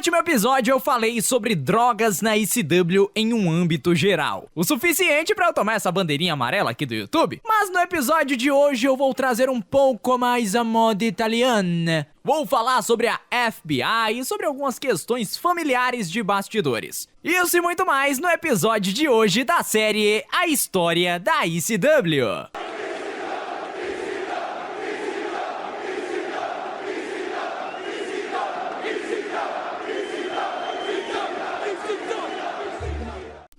último episódio eu falei sobre drogas na ECW em um âmbito geral. O suficiente pra eu tomar essa bandeirinha amarela aqui do YouTube. Mas no episódio de hoje eu vou trazer um pouco mais a moda italiana. Vou falar sobre a FBI e sobre algumas questões familiares de bastidores. Isso e muito mais no episódio de hoje da série A História da ECW.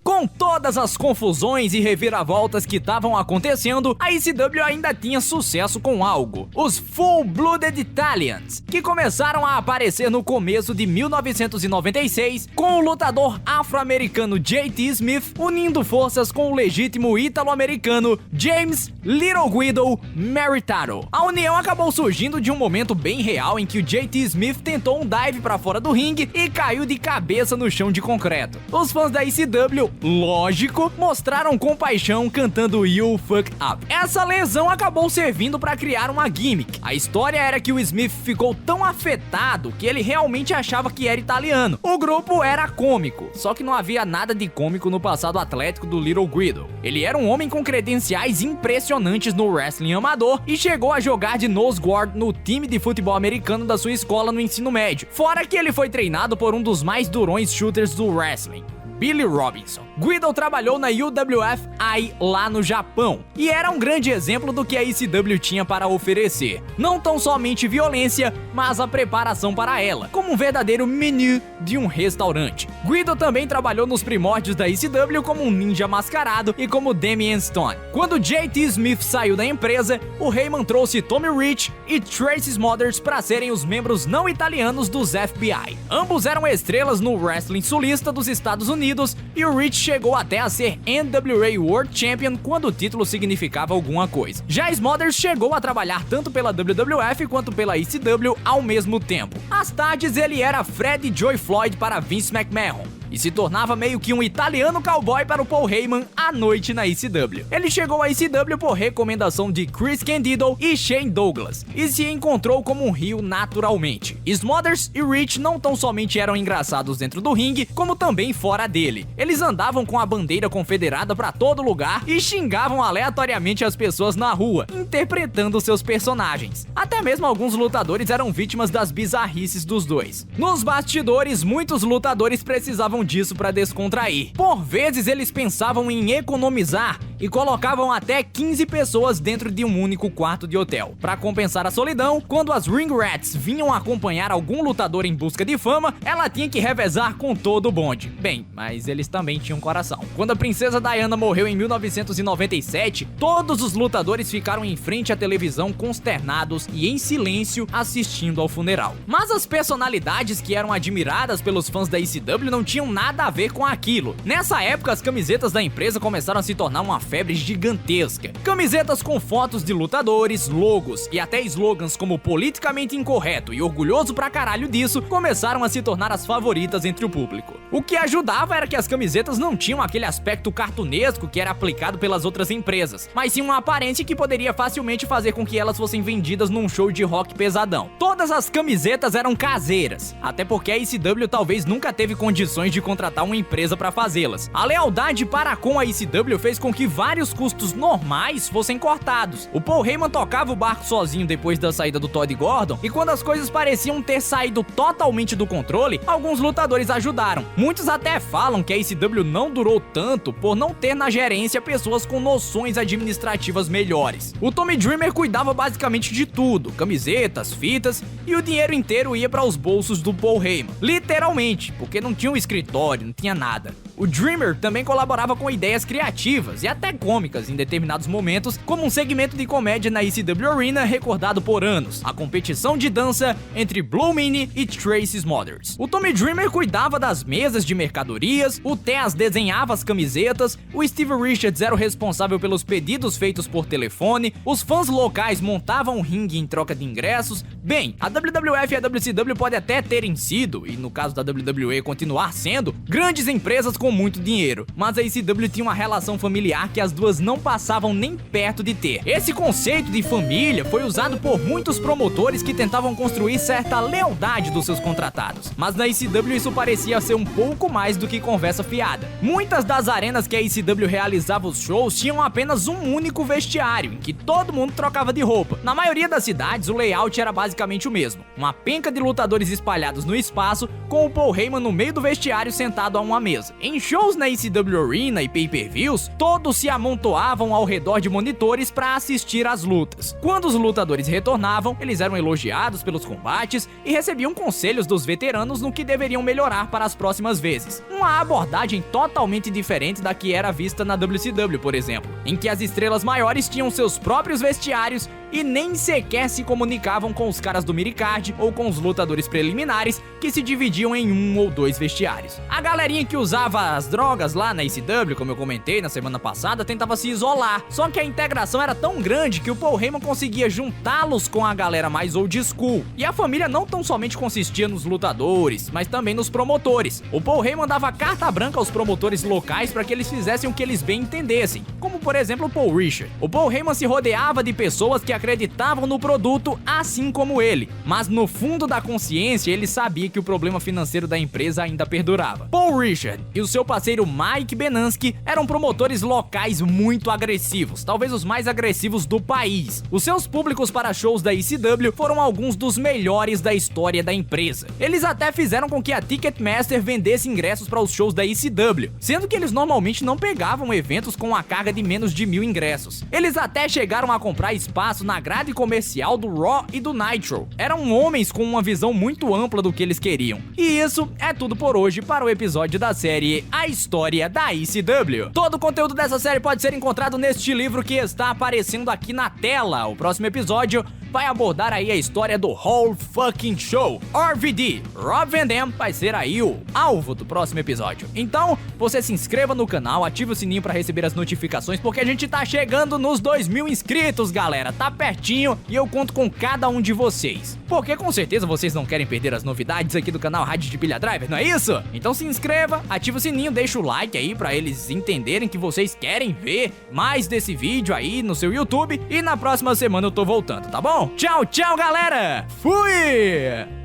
Com todas as confusões e reviravoltas que estavam acontecendo, a ECW ainda tinha sucesso com algo: os Full-Blooded Italians, que começaram a aparecer no começo de 1996, com o lutador afro-americano JT Smith unindo forças com o legítimo ítalo-americano James Little Guido Maritaro. A união acabou surgindo de um momento bem real em que o JT Smith tentou um dive pra fora do ringue e caiu de cabeça no chão de concreto. Os fãs da ECW, lógico, mostraram compaixão cantando You Fucked Up. Essa lesão acabou servindo para criar uma gimmick. A história era que o Smith ficou tão afetado que ele realmente achava que era italiano. O grupo era cômico, só que não havia nada de cômico no passado atlético do Little Guido. Ele era um homem com credenciais impressionantes no wrestling amador e chegou a jogar de nose guard no time de futebol americano da sua escola no ensino médio. Fora que ele foi treinado por um dos mais durões shooters do wrestling, Billy Robinson. Guido trabalhou na UWFI lá no Japão e era um grande exemplo do que a ECW tinha para oferecer. Não tão somente violência, mas a preparação para ela, como um verdadeiro menu de um restaurante. Guido também trabalhou nos primórdios da ECW como um ninja mascarado e como Damien Stone. Quando JT Smith saiu da empresa, o Heyman trouxe Tommy Rich e Tracy Smothers para serem os membros não italianos dos FBI. Ambos eram estrelas no wrestling sulista dos Estados Unidos e o Rich chegou até a ser NWA World Champion quando o título significava alguma coisa. Já Smothers chegou a trabalhar tanto pela WWF quanto pela ECW ao mesmo tempo. Às tardes ele era Fred Joy Floyd para Vince McMahon e se tornava meio que um italiano cowboy para o Paul Heyman à noite na ECW. Ele chegou à ECW por recomendação de Chris Candido e Shane Douglas e se encontrou como um rio naturalmente. Smothers e Rich não tão somente eram engraçados dentro do ringue, como também fora dele. Eles andavam com a bandeira confederada para todo lugar e xingavam aleatoriamente as pessoas na rua, interpretando seus personagens. Até mesmo alguns lutadores eram vítimas das bizarrices dos dois. Nos bastidores, muitos lutadores precisavam disso para descontrair. Por vezes eles pensavam em economizar e colocavam até 15 pessoas dentro de um único quarto de hotel. Para compensar a solidão, quando as Ring Rats vinham acompanhar algum lutador em busca de fama, ela tinha que revezar com todo o bonde. Bem, mas eles também tinham coração. Quando a princesa Diana morreu em 1997, todos os lutadores ficaram em frente à televisão consternados e em silêncio assistindo ao funeral. Mas as personalidades que eram admiradas pelos fãs da ECW não tinham nada a ver com aquilo. Nessa época, as camisetas da empresa começaram a se tornar uma febre gigantesca. Camisetas com fotos de lutadores, logos e até slogans como politicamente incorreto e orgulhoso pra caralho disso começaram a se tornar as favoritas entre o público. O que ajudava era que as camisetas não tinham aquele aspecto cartunesco que era aplicado pelas outras empresas, mas sim uma aparência que poderia facilmente fazer com que elas fossem vendidas num show de rock pesadão. Todas as camisetas eram caseiras, até porque a ECW talvez nunca teve condições de contratar uma empresa pra fazê-las. A lealdade para com a ECW fez com que vários custos normais fossem cortados. O Paul Heyman tocava o barco sozinho depois da saída do Todd Gordon, e quando as coisas pareciam ter saído totalmente do controle, alguns lutadores ajudaram. Muitos até falam que a ECW não durou tanto por não ter na gerência pessoas com noções administrativas melhores. O Tommy Dreamer cuidava basicamente de tudo, camisetas, fitas, e o dinheiro inteiro ia para os bolsos do Paul Heyman. Literalmente, porque não tinha um escritório, não tinha nada. O Dreamer também colaborava com ideias criativas e até cômicas em determinados momentos, como um segmento de comédia na ECW Arena recordado por anos, a competição de dança entre Blue Meanie e Tracy Smothers. O Tommy Dreamer cuidava das mesas de mercadorias, o Taz desenhava as camisetas, o Steve Richards era o responsável pelos pedidos feitos por telefone, os fãs locais montavam um ringue em troca de ingressos. Bem, a WWF e a WCW podem até terem sido, e no caso da WWE continuar sendo, grandes empresas com muito dinheiro, mas a ECW tinha uma relação familiar que as duas não passavam nem perto de ter. Esse conceito de família foi usado por muitos promotores que tentavam construir certa lealdade dos seus contratados, mas na ECW isso parecia ser um pouco mais do que conversa fiada. Muitas das arenas que a ECW realizava os shows tinham apenas um único vestiário, em que todo mundo trocava de roupa. Na maioria das cidades, o layout era basicamente o mesmo, uma penca de lutadores espalhados no espaço, com o Paul Heyman no meio do vestiário sentado a uma mesa. Em shows na ECW Arena e pay-per-views, todos se amontoavam ao redor de monitores para assistir às lutas. Quando os lutadores retornavam, eles eram elogiados pelos combates e recebiam conselhos dos veteranos no que deveriam melhorar para as próximas vezes. Uma abordagem totalmente diferente da que era vista na WCW, por exemplo, em que as estrelas maiores tinham seus próprios vestiários e nem sequer se comunicavam com os caras do midcard ou com os lutadores preliminares, que se dividiam em um ou dois vestiários. A galerinha que usava as drogas lá na ECW, como eu comentei na semana passada, tentava se isolar, só que a integração era tão grande que o Paul Heyman conseguia juntá-los com a galera mais old school. E a família não tão somente consistia nos lutadores, mas também nos promotores. O Paul Heyman dava carta branca aos promotores locais para que eles fizessem o que eles bem entendessem, como por exemplo o Paul Richard. O Paul Heyman se rodeava de pessoas que acreditavam no produto assim como ele, mas no fundo da consciência ele sabia que o problema financeiro da empresa ainda perdurava. Paul Richard e o seu parceiro Mike Benansky eram promotores locais muito agressivos, talvez os mais agressivos do país. Os seus públicos para shows da ECW foram alguns dos melhores da história da empresa. Eles até fizeram com que a Ticketmaster vendesse ingressos para os shows da ECW, sendo que eles normalmente não pegavam eventos com uma carga de menos de 1000 ingressos. Eles até chegaram a comprar espaço na grade comercial do Raw e do Nitro. Eram homens com uma visão muito ampla do que eles queriam. E isso é tudo por hoje para o episódio da série A História da ECW. Todo o conteúdo dessa série pode ser encontrado neste livro que está aparecendo aqui na tela. O próximo episódio vai abordar aí a história do Whole Fucking Show. RVD, Rob Van Dam, vai ser aí o alvo do próximo episódio. Então, você se inscreva no canal, ative o sininho para receber as notificações, porque a gente tá chegando nos 2000 inscritos, galera. Tá pertinho e eu conto com cada um de vocês. Porque com certeza vocês não querem perder as novidades aqui do canal Rádio de Pilha Driver, não é isso? Então se inscreva, ative o sininho, deixa o like aí pra eles entenderem que vocês querem ver mais desse vídeo aí no seu YouTube. E na próxima semana eu tô voltando, tá bom? Tchau, tchau, galera! Fui!